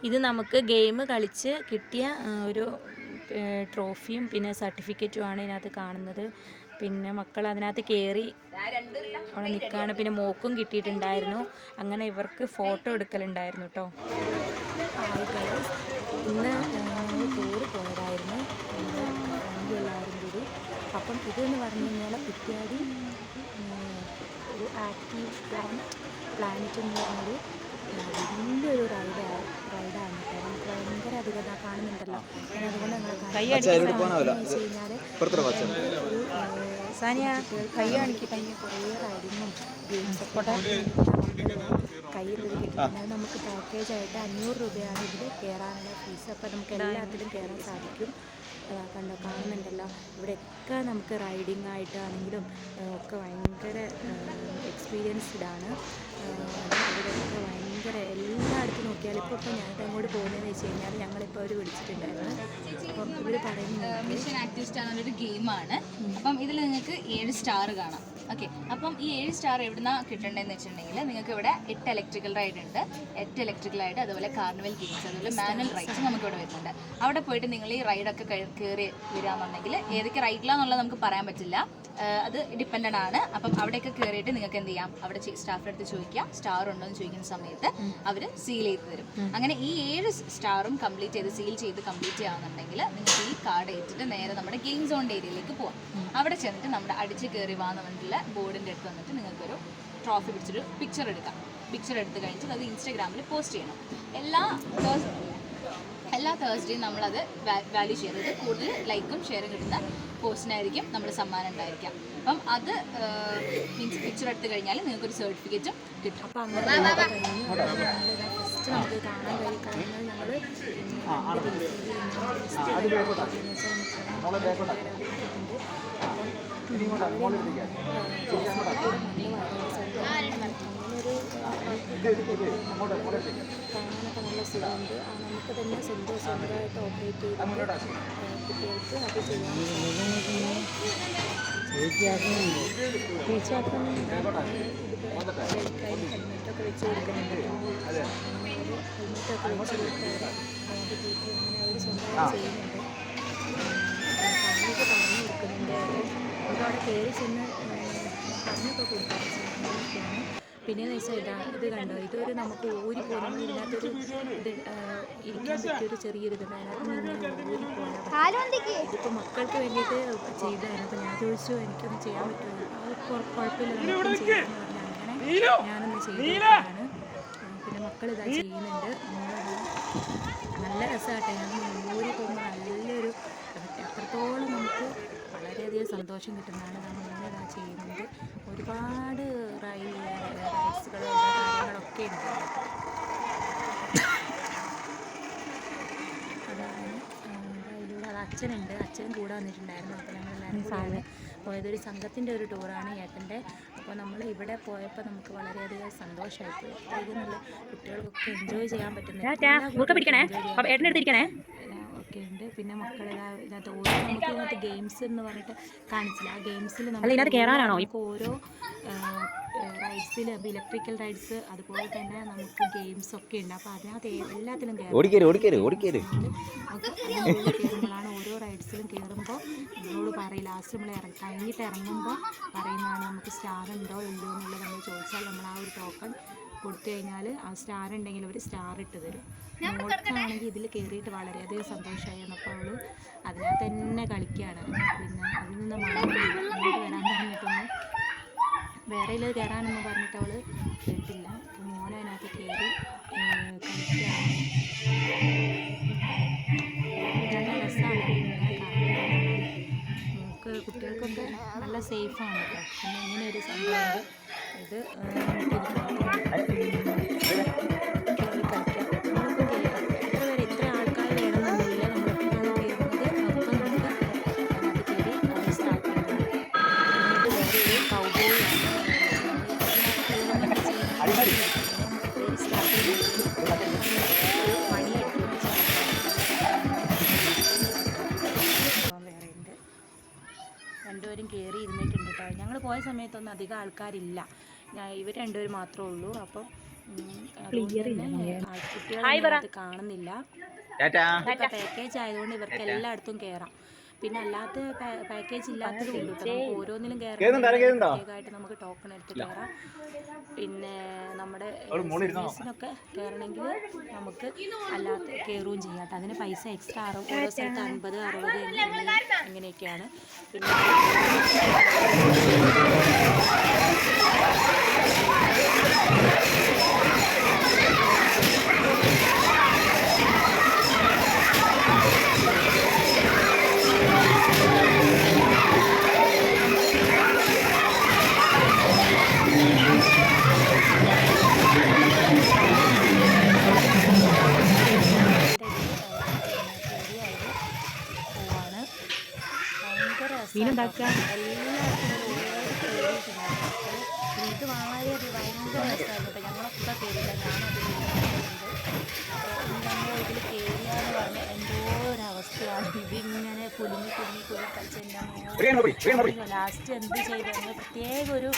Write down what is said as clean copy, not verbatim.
ഇത് നമുക്ക് ഗെയിം കളിച്ച് കിട്ടിയ ഒരു ട്രോഫിയും പിന്നെ സർട്ടിഫിക്കറ്റുമാണ് ഇതിനകത്ത് കാണുന്നത്. പിന്നെ മക്കൾ അതിനകത്ത് കയറി അവിടെ നിൽക്കുകയാണ്. പിന്നെ മോക്കും കിട്ടിയിട്ടുണ്ടായിരുന്നു. അങ്ങനെ ഇവർക്ക് ഫോട്ടോ എടുക്കലുണ്ടായിരുന്നു കേട്ടോ. ഇന്ന് ഞങ്ങൾ ടൂറ് പോയതായിരുന്നു ഫാമിലി എല്ലാവരും കൂടി. അപ്പം ഇതെന്ന് പറഞ്ഞു കഴിഞ്ഞാൽ കുറ്റ്യാടി ഒരു ആക്റ്റീവ് പ്ലാനറ്റ് എന്ന് പറഞ്ഞൊരു വലിയൊരു റൈഡാണ് കേട്ടോ. നമുക്ക് ഭയങ്കര അധികം കാണുന്നുണ്ടല്ലോ. ഞാൻ അതുകൊണ്ട് ഞങ്ങൾ വെച്ച് കഴിഞ്ഞാൽ കൈ കാണിക്ക് കുറേ റൈഡിങ്ങും ഗെയിംസൊക്കെ കയ്യിലൊരു കിട്ടുന്നത്. നമുക്ക് പാക്കേജായിട്ട് 500 രൂപയാണ് ഇതിൽ കയറാനുള്ള ഫീസ്. അപ്പോൾ നമുക്ക് എല്ലാത്തിലും കയറാൻ സാധിക്കും. കണ്ടോ കാണുന്നുണ്ടല്ലോ. ഇവിടെയൊക്കെ നമുക്ക് റൈഡിങ് ആയിട്ടാണെങ്കിലും ഒക്കെ ഭയങ്കര എക്സ്പീരിയൻസ്ഡാണ്. ഇവിടെയൊക്കെ ഭയങ്കര എല്ലായിടത്തും നോക്കിയാലും ഇപ്പോൾ ഞാനിപ്പോൾ അങ്ങോട്ട് പോകുന്നതെന്ന് വെച്ച് കഴിഞ്ഞാൽ ഞങ്ങളിപ്പോൾ അവർ വിളിച്ചിട്ടുണ്ടായിരുന്നു. അപ്പം ഇവർ പറയുന്നത് മിഷൻ ആക്റ്റീവ് സ്റ്റാർ എന്നൊരു ഗെയിമാണ്. അപ്പം ഇതിൽ നിങ്ങൾക്ക് 7 സ്റ്റാർ കാണാം. ഓക്കെ, അപ്പം ഈ 7 സ്റ്റാർ എവിടുന്നാണ് കിട്ടേണ്ടതെന്ന് വെച്ചിട്ടുണ്ടെങ്കിൽ നിങ്ങൾക്ക് ഇവിടെ 8 ഇലക്ട്രിക്കൽ റൈഡ് ഉണ്ട്. 8 ഇലക്ട്രിക്കൽ റൈഡ്, അതുപോലെ കാർണിവൽ ഗെയിംസ്, അതുപോലെ മാനുവൽ റൈഡ്സ് നമുക്കിവിടെ വരുന്നുണ്ട്. അവിടെ പോയിട്ട് നിങ്ങൾ ഈ റൈഡൊക്കെ കയറി വരാമെന്നുണ്ടെങ്കിൽ ഏതൊക്കെ റൈഡിലാണെന്നുള്ളത് നമുക്ക് പറയാൻ പറ്റില്ല, അത് ഡിപ്പെൻഡൻ്റ് ആണ്. അപ്പം അവിടെയൊക്കെ കയറിയിട്ട് നിങ്ങൾക്ക് എന്ത് ചെയ്യാം, അവിടെ സ്റ്റാഫിൻ്റെ അടുത്ത് ചോദിക്കുക, സ്റ്റാർ ഉണ്ടോ എന്ന് ചോദിക്കുന്ന സമയത്ത് അവർ സീൽ ചെയ്ത് തരും. അങ്ങനെ ഈ 7 സ്റ്റാറും കംപ്ലീറ്റ് ചെയ്ത് സീൽ ചെയ്ത് കംപ്ലീറ്റ് ചെയ്യാമെന്നുണ്ടെങ്കിൽ നിങ്ങൾക്ക് ഈ കാർഡ് ഏറ്റിട്ട് നേരെ നമ്മുടെ ഗെയിം സോൺ ഏരിയയിലേക്ക് പോവാം. അവിടെ ചെന്നിട്ട് നമ്മുടെ അടിച്ച് കയറി വാങ്ങുന്നതിൻ്റെ ബോർഡിൻ്റെ അടുത്ത് വന്നിട്ട് നിങ്ങൾക്കൊരു ട്രോഫി പിടിച്ചൊരു പിക്ചർ എടുക്കാം. പിക്ചർ എടുത്ത് കഴിഞ്ഞിട്ട് അത് ഇൻസ്റ്റാഗ്രാമിൽ പോസ്റ്റ് ചെയ്യണം. എല്ലാ തേഴ്സ്ഡേയും നമ്മളത് വാല്യൂ ചെയ്തത് കൂടുതൽ ലൈക്കും ഷെയറും കിട്ടുന്ന പോസ്റ്റിനായിരിക്കും നമ്മൾ സമ്മാനം ഉണ്ടായിരിക്കാം. അപ്പം അത് മീൻസ് പിക്ചർ എടുത്ത് കഴിഞ്ഞാൽ നിങ്ങൾക്കൊരു സർട്ടിഫിക്കറ്റും കിട്ടും. അപ്പം അങ്ങനെ ഫസ്റ്റ് നമുക്ക് കാണാൻ കഴിയുന്നത് കാണാനൊക്കെ നല്ല സുഖമുണ്ട്. നമുക്ക് തന്നെ സ്വന്തമായിട്ട് ഓപ്പറേറ്റ് ചെയ്തിട്ട് കുട്ടികൾക്ക് അത് ചെയ്യാൻ ഹെൽമെറ്റൊക്കെ വെച്ച് കൊടുക്കുന്നുണ്ട്. ഹെൽമെറ്റൊക്കെ വെച്ച് കൊടുത്താൽ അങ്ങനെ അവർ സ്വന്തമായി ചെയ്യുന്നുണ്ട്. ഫാമിലിക്ക് പറഞ്ഞു കൊടുക്കുന്നുണ്ട്. നമുക്ക് അവിടെ കയറി ചെന്ന് പറഞ്ഞൊക്കെ കൊടുക്കാൻ ചെയ്യുന്നതൊക്കെയാണ്. പിന്നെയെന്ന് വെച്ചാൽ ഇത് കണ്ടോ, ഇതൊരു നമുക്ക് ഊരി പോകുന്ന ഇതിനകത്തൊരു ഇത് ഇരിക്കാൻ പറ്റിയൊരു ചെറിയൊരു ഇതുണ്ട്. അതിനകത്ത് ഇങ്ങനെ ഊരി പോകാൻ ഇതിപ്പോൾ മക്കൾക്ക് വേണ്ടിയിട്ട് ചെയ്തായിരുന്നു. അപ്പോൾ ഞാൻ ചോദിച്ചു എനിക്കൊന്ന് ചെയ്യാൻ പറ്റുമോ, അത് കുഴപ്പമില്ല നമുക്കും ചെയ്യാമെന്ന് പറഞ്ഞാൽ അങ്ങനെ ഞാനൊന്ന് ചെയ്തതാണ്. പിന്നെ മക്കളിതാ ചെയ്യുന്നുണ്ട്. നല്ല രസമാട്ടെ. ഞാൻ ഊരി പോകുമ്പോൾ നല്ലൊരു എത്രത്തോളം നമുക്ക് വളരെയധികം സന്തോഷം കിട്ടുന്നതാണ്. നമ്മൾ ഇങ്ങനെ ചെയ്യുന്നത്. ഒരുപാട് റൈഡ്സുകൾ കാര്യങ്ങളൊക്കെ ഉണ്ട്. അതാണ് അതിലൂടെ അത് അച്ഛനും കൂടെ വന്നിട്ടുണ്ടായിരുന്നു. അപ്പോൾ ഞങ്ങളെല്ലാവരും കൂടെയാണ് പോയത്. ഒരു സംഘത്തിൻ്റെ ഒരു ടൂറാണ് ഏട്ടൻ്റെ. അപ്പോൾ നമ്മൾ ഇവിടെ പോയപ്പോൾ നമുക്ക് വളരെയധികം സന്തോഷമായിപ്പോയി. അതായത് നല്ല കുട്ടികൾക്കൊക്കെ എൻജോയ് ചെയ്യാൻ പറ്റുന്ന ഒക്കെ ഉണ്ട്. പിന്നെ മക്കളെല്ലാം ഇതിനകത്ത് ഓരോ നമുക്ക് ഇതിനകത്ത് ഗെയിംസ് എന്ന് പറഞ്ഞിട്ട് കാണിച്ചില്ല. ആ ഗെയിംസിൽ നമുക്ക് ഓരോ റൈഡ്സിൽ ഇലക്ട്രിക്കൽ റൈഡ്സ് അതുപോലെ തന്നെ നമുക്ക് ഗെയിംസ് ഒക്കെ ഉണ്ട്. അപ്പോൾ അതിനകത്ത് എല്ലാത്തിലും കയറുമ്പോഴാണ് ഓരോ റൈഡ്സിലും കയറുമ്പോൾ നമ്മളോട് പറയും. ലാസ്റ്റ് നമ്മൾ കഴിഞ്ഞിട്ട് ഇറങ്ങുമ്പോൾ പറയുന്നതാണ് നമുക്ക് സ്റ്റാർ ഉണ്ടോ ഇല്ലയോ എന്നുള്ളത്. നമ്മൾ ചോദിച്ചാൽ നമ്മൾ ആ ഒരു ടോക്കൺ കൊടുത്തു കഴിഞ്ഞാൽ ആ സ്റ്റാർ ഉണ്ടെങ്കിൽ അവർ സ്റ്റാർ ഇട്ട് തരും. മോൾക്കാണെങ്കിൽ ഇതിൽ കയറിയിട്ട് വളരെയധികം സന്തോഷമായി. അപ്പോൾ അവൾ അതിനകത്ത് തന്നെ കളിക്കുകയാണ്. പിന്നെ അതിൽ നിന്ന് ഇങ്ങോട്ട് വരാൻ പറഞ്ഞിട്ടൊന്നും വേറെ ഇതിൽ കയറാനൊന്നും പറഞ്ഞിട്ട് അവൾ കേട്ടില്ല. അപ്പോൾ മോനെ അതിനകത്ത് കയറി കളിക്കുകയാണ്. നല്ല രസമാണ് ഇങ്ങനെ കാണുന്നത്. നമുക്ക് കുട്ടികൾക്കൊക്കെ നല്ല സേഫാണ് കേട്ടോ. പിന്നെ ഇങ്ങനെ ഒരു സംഭവം ഇത് രണ്ടുപേരും കയറി ഇരുന്നിട്ടുണ്ട് കേട്ടോ. ഞങ്ങൾ പോയ സമയത്തൊന്നും അധികം ആൾക്കാരില്ല. ഇവർ രണ്ടുപേരും മാത്രമേ ഉള്ളൂ. അപ്പം കുട്ടികളെ അത് കാണുന്നില്ല. പാക്കേജ് ആയതുകൊണ്ട് ഇവർക്ക് എല്ലായിടത്തും കയറാം. പിന്നെ അല്ലാത്ത പാക്കേജ് ഇല്ലാത്തതും ഉണ്ട് കേട്ടോ. നമുക്ക് ഓരോന്നിലും പ്രത്യേകമായിട്ട് നമുക്ക് ടോക്കൺ എടുത്ത് കയറാം. പിന്നെ നമ്മുടെ സീരീസിനൊക്കെ കയറണമെങ്കിൽ നമുക്ക് അല്ലാത്ത കയറുകയും ചെയ്യാം കേട്ടോ. അതിന് പൈസ എക്സ്ട്രാ ഓരോ സ്ഥലത്ത് 50, 60 അങ്ങനെയൊക്കെയാണ്. പിന്നെ ഇത് വളരെ ഭയങ്കര രസമായിരുന്നു കേട്ടോ. ഞങ്ങളൊക്കെ കയറിയില്ല, ഇതിൽ കയറിയാന്ന് പറഞ്ഞാൽ എന്തോ ഒരവസ്ഥയാണ്. ഇതിങ്ങനെ കുലുങ്ങി കളിച്ച് ലാസ്റ്റ് എന്ത് ചെയ്തെന്ന് പ്രത്യേക ഒരു